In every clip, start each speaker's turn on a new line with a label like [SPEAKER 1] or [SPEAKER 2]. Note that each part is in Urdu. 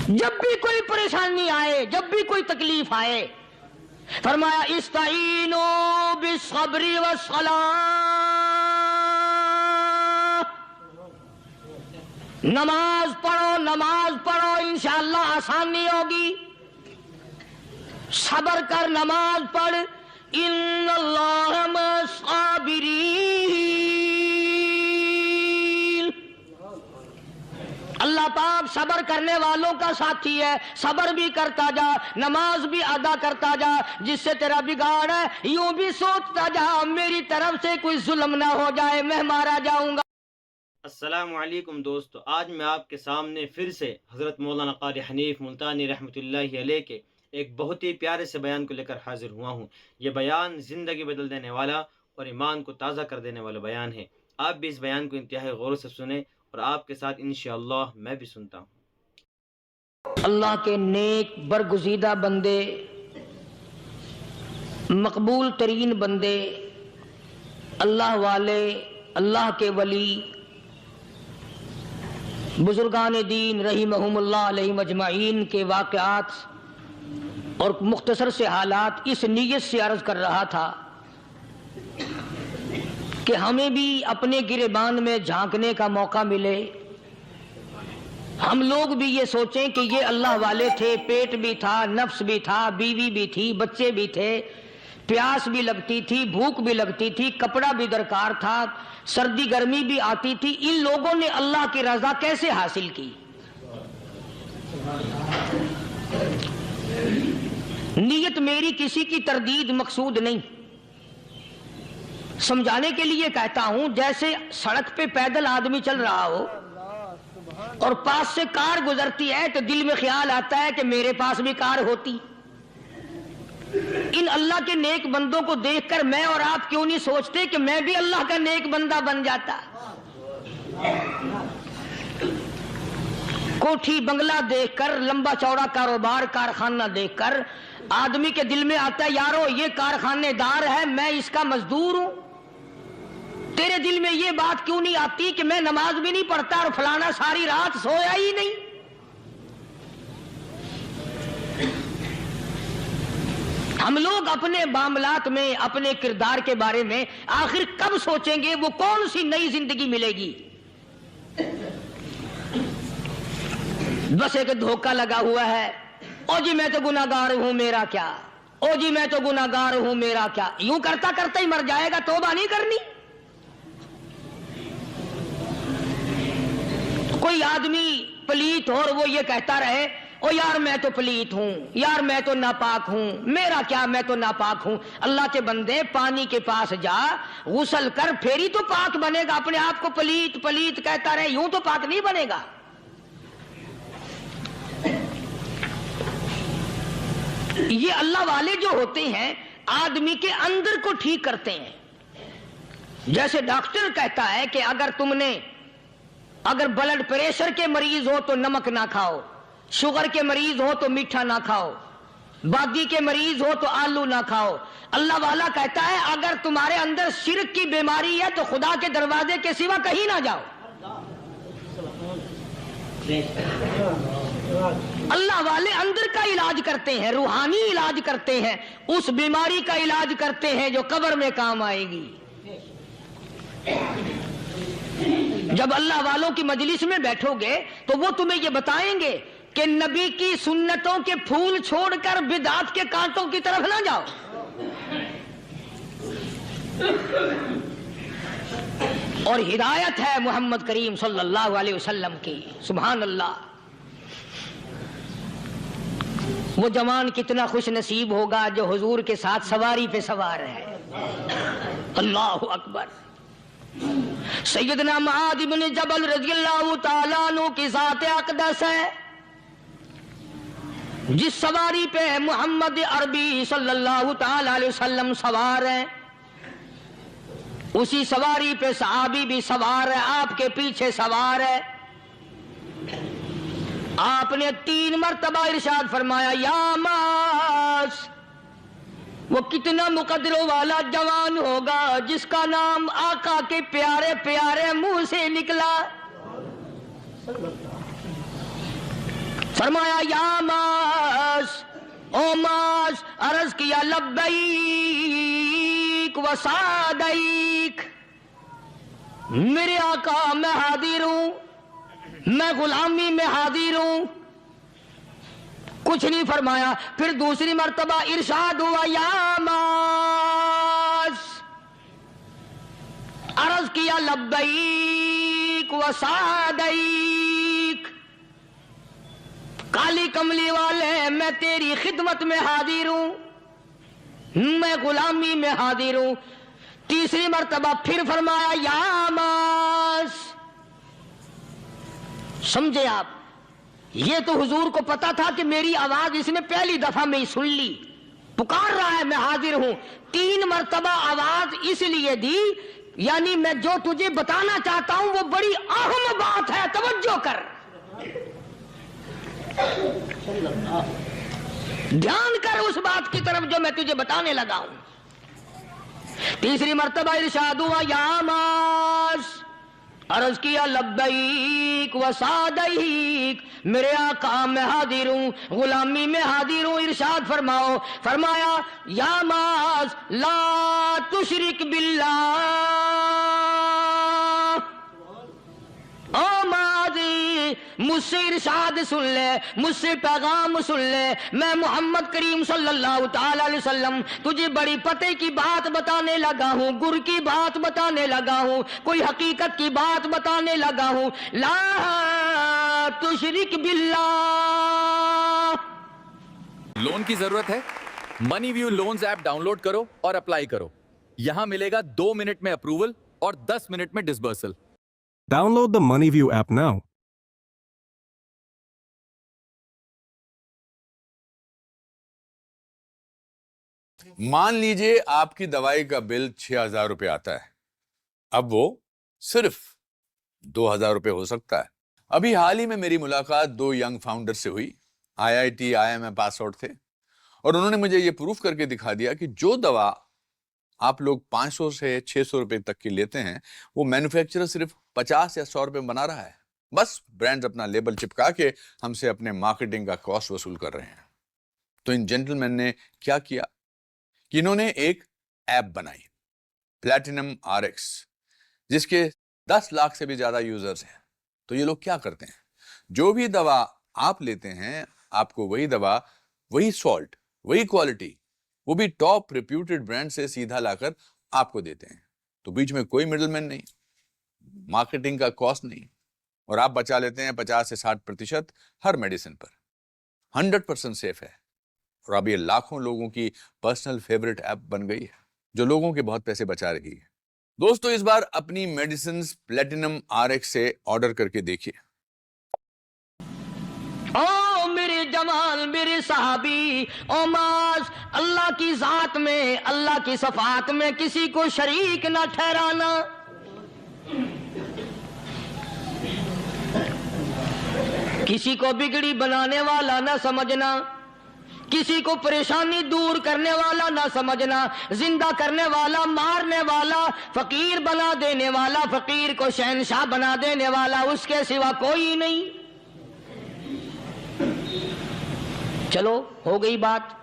[SPEAKER 1] جب بھی کوئی پریشانی آئے، جب بھی کوئی تکلیف آئے، فرمایا استعینوا بالصبر والصلاۃ، نماز پڑھو انشاءاللہ آسانی ہوگی، صبر کر، نماز پڑھ، ان اللہ مع الصابرین، اللہ پاک صبر کرنے والوں کا ساتھی ہے، صبر بھی کرتا جا، نماز بھی ادا کرتا جا، جس سے تیرا بگاڑ ہے یوں بھی سوچتا جا میری طرف سے کوئی ظلم نہ ہو جائے، میں مارا جاؤں گا۔
[SPEAKER 2] السلام علیکم دوستو، آج میں آپ کے سامنے پھر سے حضرت مولانا قاری حنیف ملتانی رحمۃ اللہ علیہ کے ایک بہت ہی پیارے سے بیان کو لے کر حاضر ہوا ہوں۔ یہ بیان زندگی بدل دینے والا اور ایمان کو تازہ کر دینے والا بیان ہے۔ آپ بھی اس بیان کو انتہائی غور سے سنیں اور آپ کے ساتھ انشاءاللہ میں بھی سنتا ہوں۔
[SPEAKER 1] اللہ کے نیک برگزیدہ بندے، مقبول ترین بندے، اللہ والے، اللہ کے ولی، بزرگان دین رحمہم اللہ علیہم اجمعین کے واقعات اور مختصر سے حالات اس نیت سے عرض کر رہا تھا کہ ہمیں بھی اپنے گریبان میں جھانکنے کا موقع ملے، ہم لوگ بھی یہ سوچیں کہ یہ اللہ والے تھے، پیٹ بھی تھا، نفس بھی تھا، بیوی بھی تھی، بچے بھی تھے، پیاس بھی لگتی تھی، بھوک بھی لگتی تھی، کپڑا بھی درکار تھا، سردی گرمی بھی آتی تھی، ان لوگوں نے اللہ کی رضا کیسے حاصل کی؟ نیت میری کسی کی تردید مقصود نہیں، سمجھانے کے لیے کہتا ہوں جیسے سڑک پہ پیدل آدمی چل رہا ہو اور پاس سے کار گزرتی ہے تو دل میں خیال آتا ہے کہ میرے پاس بھی کار ہوتی۔ ان اللہ کے نیک بندوں کو دیکھ کر میں اور آپ کیوں نہیں سوچتے کہ میں بھی اللہ کا نیک بندہ بن جاتا؟ کوٹھی بنگلہ دیکھ کر، لمبا چوڑا کاروبار کارخانہ دیکھ کر آدمی کے دل میں آتا ہے یارو یہ کارخانے دار ہے، میں اس کا مزدور ہوں۔ تیرے دل میں یہ بات کیوں نہیں آتی کہ میں نماز بھی نہیں پڑھتا اور فلانا ساری رات سویا ہی نہیں؟ ہم لوگ اپنے معاملات میں، اپنے کردار کے بارے میں آخر کب سوچیں گے وہ کون سی نئی زندگی ملے گی؟ بس ایک دھوکہ لگا ہوا ہے، او جی میں تو گناہگار ہوں میرا کیا، او جی میں تو گناہگار ہوں میرا کیا، یوں کرتا کرتا ہی مر جائے گا، توبہ نہیں کرنی۔ کوئی آدمی پلیت ہو اور وہ یہ کہتا رہے او یار میں تو پلیت ہوں، یار میں تو ناپاک ہوں، میرا کیا میں تو ناپاک ہوں۔ اللہ کے بندے پانی کے پاس جا، غسل کر، پھر ہی تو پاک بنے گا۔ اپنے آپ کو پلیت پلیت کہتا رہے یوں تو پاک نہیں بنے گا۔ یہ اللہ والے جو ہوتے ہیں آدمی کے اندر کو ٹھیک کرتے ہیں۔ جیسے ڈاکٹر کہتا ہے کہ اگر بلڈ پریشر کے مریض ہو تو نمک نہ کھاؤ، شوگر کے مریض ہو تو میٹھا نہ کھاؤ، بادی کے مریض ہو تو آلو نہ کھاؤ۔ اللہ والا کہتا ہے اگر تمہارے اندر شرک کی بیماری ہے تو خدا کے دروازے کے سوا کہیں نہ جاؤ۔ اللہ والے اندر کا علاج کرتے ہیں، روحانی علاج کرتے ہیں، اس بیماری کا علاج کرتے ہیں جو قبر میں کام آئے گی۔ جب اللہ والوں کی مجلس میں بیٹھو گے تو وہ تمہیں یہ بتائیں گے کہ نبی کی سنتوں کے پھول چھوڑ کر بدعت کے کانٹوں کی طرف نہ جاؤ۔ اور ہدایت ہے محمد کریم صلی اللہ علیہ وسلم کی، سبحان اللہ۔ وہ جوان کتنا خوش نصیب ہوگا جو حضور کے ساتھ سواری پہ سوار ہے۔ اللہ اکبر۔ سیدنا معاذ بن جبل رضی اللہ تعالیٰ عنہ کی ذات اقدس ہے، جس سواری پہ محمد عربی صلی اللہ تعالی علیہ وسلم سوار ہے، اسی سواری پہ صحابی بھی سوار ہے، آپ کے پیچھے سوار ہے۔ آپ نے 3 مرتبہ ارشاد فرمایا یا معاذ، وہ کتنا مقدروں والا جوان ہوگا جس کا نام آقا کے پیارے پیارے منہ سے نکلا۔ فرمایا یا ماس، او ماس، عرض کیا لبیک و سعدیک، میرے آقا میں حاضر ہوں، میں غلامی میں حاضر ہوں. کچھ نہیں فرمایا. پھر دوسری مرتبہ ارشاد ہوا یا ماس، عرض کیا لبیک و سعدیک، کالی کملی والے میں تیری خدمت میں حاضر ہوں، میں غلامی میں حاضر ہوں. تیسری مرتبہ پھر فرمایا یا ماس. سمجھے آپ؟ یہ تو حضور کو پتا تھا کہ میری آواز اس نے پہلی دفعہ میں ہی سن لی، پکار رہا ہے میں حاضر ہوں. 3 مرتبہ آواز اس لیے دی، یعنی میں جو تجھے بتانا چاہتا ہوں وہ بڑی اہم بات ہے، توجہ کر، دھیان کر اس بات کی طرف جو میں تجھے بتانے لگا ہوں. تیسری مرتبہ ارشاد ہوا یا ماس، عرض کیا لبیک و سعدیک، میرے آقا میں حاضر ہوں، غلامی میں حاضر ہوں. ارشاد فرماؤ. فرمایا یا ماس لا تشرک باللہ، او ماضی مجھ سے ارشاد سن لے، مجھ سے پیغام سن لے. میں محمد کریم صلی اللہ تعالی علیہ وسلم تجھے بڑی پتے کی بات بتانے لگا ہوں، گر کی بات بتانے لگا ہوں، کوئی حقیقت کی بات بتانے لگا ہوں. لا تشرک باللہ.
[SPEAKER 3] لون کی ضرورت ہے؟ Money View loans app download کرو اور اپلائی کرو. یہاں ملے گا 2 منٹ میں اپروول اور 10 منٹ میں ڈسبرسل.
[SPEAKER 4] Download the MoneyView app now.
[SPEAKER 5] مان لیجئے آپ کی دوائی کا بل 6,000 روپے آتا ہے، اب وہ صرف 2,000 روپے ہو سکتا ہے. ابھی حال ہی میں میری ملاقات 2 ینگ فاؤنڈر سے ہوئی، IIT IIM میں پاس آؤٹ تھے، اور انہوں نے مجھے یہ پروف کر کے دکھا دیا کہ جو دوا آپ لوگ 500 سے 600 روپے تک کی لیتے ہیں وہ مینوفیکچرر صرف 50 یا 100 روپے بنا رہا ہے. بس برانڈز اپنا لیبل چپکا کے ہم سے اپنے مارکیٹنگ کا کاسٹ وصول کر رہے ہیں. تو ان جینٹلمین نے کیا کیا کہ انہوں نے ایک ایپ بنائی، پلیٹینم RX، جس کے 10 لاکھ سے بھی زیادہ یوزرز ہیں. تو یہ لوگ کیا کرتے ہیں، جو بھی دوا آپ لیتے ہیں آپ کو وہی دوا، وہی سالٹ، وہی کوالٹی، وہ بھی ٹاپ ریپیوٹیڈ برانڈ سے سیدھا لا کر آپ کو دیتے ہیں. تو بیچ میں کوئی مڈل مین نہیں، مارکیٹنگ کا کاسٹ نہیں، اور آپ بچا لیتے ہیں 50 سے 60% ہر میڈیسن پر. 100% سیف ہے. اور اب یہ لاکھوں لوگوں کی پرسنل فیوریٹ ایپ بن گئی ہے جو لوگوں کے بہت پیسے بچا رہی ہے. دوستو اس بار اپنی میڈیسنز پلیٹینم RX سے آرڈر کر کے دیکھیے.
[SPEAKER 1] او میرے جمال، میرے صحابی، او ماس، اللہ کی ذات میں، اللہ کی صفات میں کسی کو شریک نہ ٹھہرانا. کسی کو بگڑی بنانے والا نہ سمجھنا، کسی کو پریشانی دور کرنے والا نہ سمجھنا، زندہ کرنے والا، مارنے والا، فقیر بنا دینے والا، فقیر کو شہنشاہ بنا دینے والا، اس کے سوا کوئی نہیں. چلو ہو گئی بات،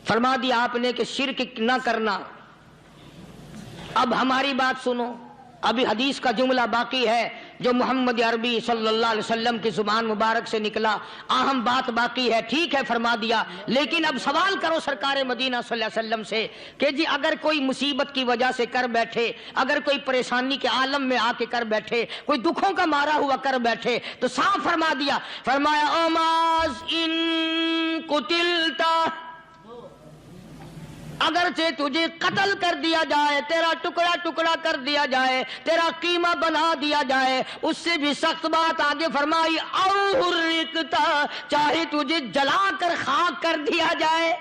[SPEAKER 1] فرما دیا آپ نے کہ شرک نہ کرنا. اب ہماری بات سنو، ابھی حدیث کا جملہ باقی ہے جو محمد عربی صلی اللہ علیہ وسلم کی زبان مبارک سے نکلا. اہم بات باقی ہے، ٹھیک ہے فرما دیا، لیکن اب سوال کرو سرکار مدینہ صلی اللہ علیہ وسلم سے کہ جی اگر کوئی مصیبت کی وجہ سے کر بیٹھے، اگر کوئی پریشانی کے عالم میں آ کے کر بیٹھے، کوئی دکھوں کا مارا ہوا کر بیٹھے، تو صاف فرما دیا، فرمایا او ماز ان قتلتا، اگرچہ تجھے قتل کر دیا جائے، تیرا ٹکڑا ٹکڑا کر دیا جائے، تیرا قیمہ بنا دیا جائے، اس سے بھی سخت بات آگے فرمائی او حرقتا، چاہے تجھے جلا کر خاک کر دیا جائے،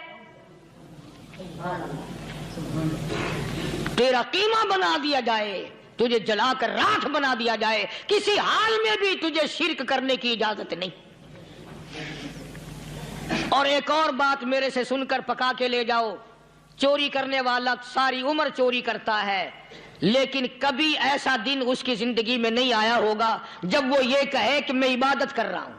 [SPEAKER 1] تیرا قیمہ بنا دیا جائے، تجھے جلا کر راکھ بنا دیا جائے، کسی حال میں بھی تجھے شرک کرنے کی اجازت نہیں. اور ایک اور بات میرے سے سن کر پکا کے لے جاؤ، چوری کرنے والا ساری عمر چوری کرتا ہے، لیکن کبھی ایسا دن اس کی زندگی میں نہیں آیا ہوگا جب وہ یہ کہے کہ میں عبادت کر رہا ہوں.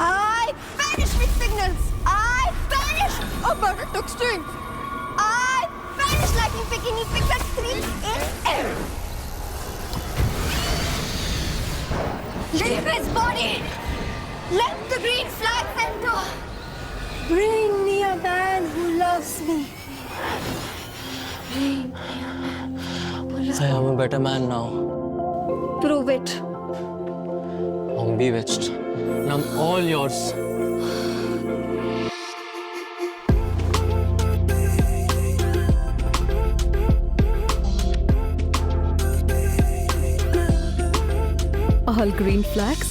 [SPEAKER 6] I vanish with signals. I vanish. Oh God, it took strength. I vanish like a bikini pics at 3 a.m. Leave his body. Let the green flags enter. Bring me a man who loves me. Bring me a man who loves
[SPEAKER 7] I am a better man now.
[SPEAKER 6] Prove it.
[SPEAKER 7] I'm bewitched. And I'm all yours.
[SPEAKER 8] All green flags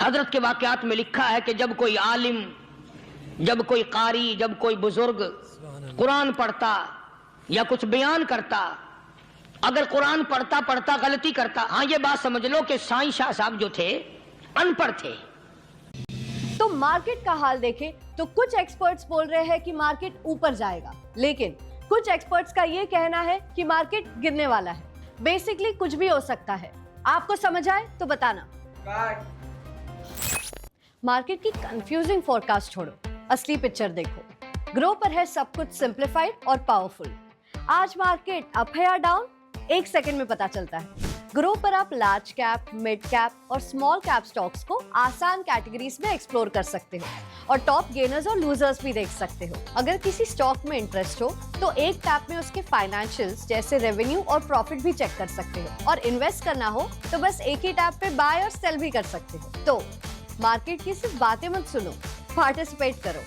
[SPEAKER 1] حضرت کے واقعات میں لکھا ہے کہ جب کوئی عالم، جب کوئی قاری، جب کوئی بزرگ قرآن پڑھتا یا کچھ بیان کرتا، اگر قرآن پڑھتا پڑھتا غلطی کرتا، ہاں یہ بات سمجھ لو کہ سائیں شاہ صاحب جو تھے ان پڑھ تھے۔
[SPEAKER 9] تو مارکیٹ کا حال دیکھیں تو کچھ ایکسپرٹس بول رہے ہیں کہ مارکیٹ اوپر جائے گا، لیکن کچھ ایکسپرٹس کا یہ کہنا ہے کہ مارکیٹ گرنے والا ہے۔ بیسیکلی کچھ بھی ہو سکتا ہے، آپ کو سمجھ آئے تو بتانا۔ مارکیٹ کی کنفیوزنگ فورکاسٹ چھوڑو، اصلی پکچر دیکھو۔ گرو پر ہے سب کچھ سمپلیفائڈ اور پاورفل۔ آج مارکیٹ اپ ہے یا ڈاؤن 1 سیکنڈ میں پتا چلتا ہے۔ گرو پر آپ لارج کیپ، مڈ کیپ اور اسمال کیپ سٹاکس کو آسان کیٹیگریز میں ایکسپلور کر سکتے ہو اور ٹاپ گینرز اور لوزرز بھی دیکھ سکتے ہو۔ اگر کسی سٹاک میں انٹرسٹ ہو تو ایک ٹیپ میں اس کے فائنینشیلز جیسے ریونیو اور پروفٹ بھی چیک کر سکتے ہو، اور انویسٹ کرنا ہو تو بس ایک ہی ٹیپ پہ بائی اور سیل بھی کر سکتے ہو۔ تو مارکیٹ کی صرف باتیں مت سنو، پارٹیسپیٹ کرو۔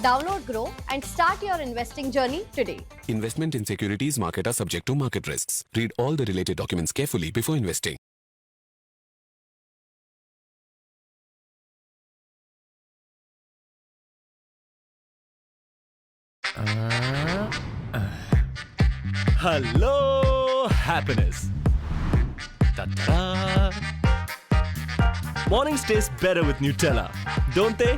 [SPEAKER 9] Download Grow and start your investing journey today.
[SPEAKER 10] Investment in securities market are subject to market risks. Read all the related documents carefully before investing.
[SPEAKER 11] Hello, happiness. Ta-da! Mornings taste better with Nutella, don't they?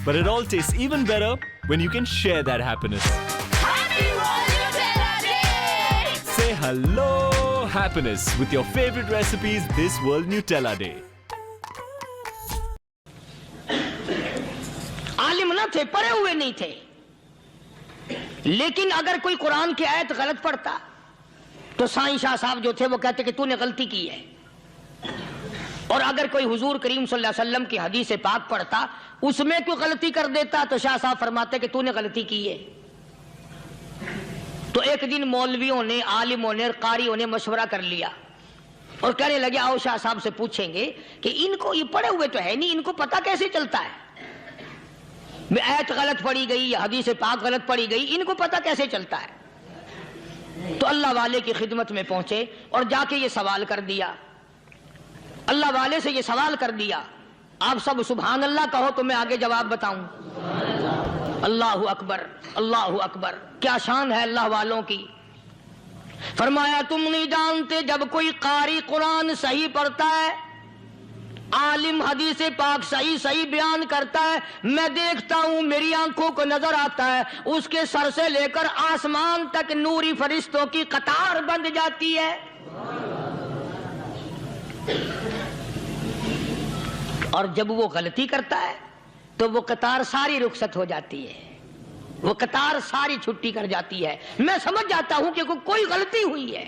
[SPEAKER 11] But it all tastes even better when you can share that happiness.
[SPEAKER 6] Happy World Nutella Day!
[SPEAKER 11] Say hello, happiness with your favorite recipes this World Nutella Day.
[SPEAKER 1] عالم نہ تھے، پڑھے ہوئے نہیں تھے، لیکن اگر کوئی قرآن کی آیت غلط پڑھتا تو سائیں شاہ صاحب جو تھے وہ کہتے کہ تو نے غلطی کی ہے، اور اگر کوئی حضور کریم صلی اللہ علیہ وسلم کی حدیث پاک پڑھتا اس میں کوئی غلطی کر دیتا تو شاہ صاحب فرماتے کہ تو نے غلطی کی ہے۔ تو ایک دن مولویوں نے، عالموں نے، قاریوں نے مشورہ کر لیا اور کہنے لگے آؤ شاہ صاحب سے پوچھیں گے کہ ان کو یہ پڑھے ہوئے تو ہے نہیں، ان کو پتہ کیسے چلتا ہے؟ آیت غلط پڑھی گئی یا حدیث پاک غلط پڑھی گئی، ان کو پتہ کیسے چلتا ہے؟ تو اللہ والے کی خدمت میں پہنچے اور جا کے یہ سوال کر دیا، اللہ والے سے یہ سوال کر دیا۔ آپ سب سبحان اللہ کہو تو میں آگے جواب بتاؤں۔ اللہ اکبر، اللہ اکبر، کیا شان ہے اللہ والوں کی۔ فرمایا تم نہیں جانتے جب کوئی قاری قرآن صحیح پڑھتا ہے، عالم حدیث پاک صحیح بیان کرتا ہے، میں دیکھتا ہوں، میری آنکھوں کو نظر آتا ہے، اس کے سر سے لے کر آسمان تک نوری فرشتوں کی قطار بند جاتی ہے۔ اور جب وہ غلطی کرتا ہے تو وہ قطار ساری رخصت ہو جاتی ہے، وہ قطار ساری چھٹی کر جاتی ہے۔ میں سمجھ جاتا ہوں کہ کوئی غلطی ہوئی ہے۔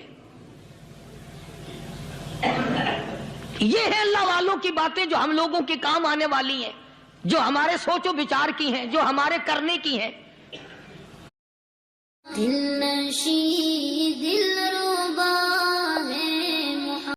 [SPEAKER 1] یہ ہے اللہ والوں کی باتیں جو ہم لوگوں کے کام آنے والی ہیں، جو ہمارے سوچ و بچار کی ہیں، جو ہمارے کرنے کی ہیں۔
[SPEAKER 6] دل نشین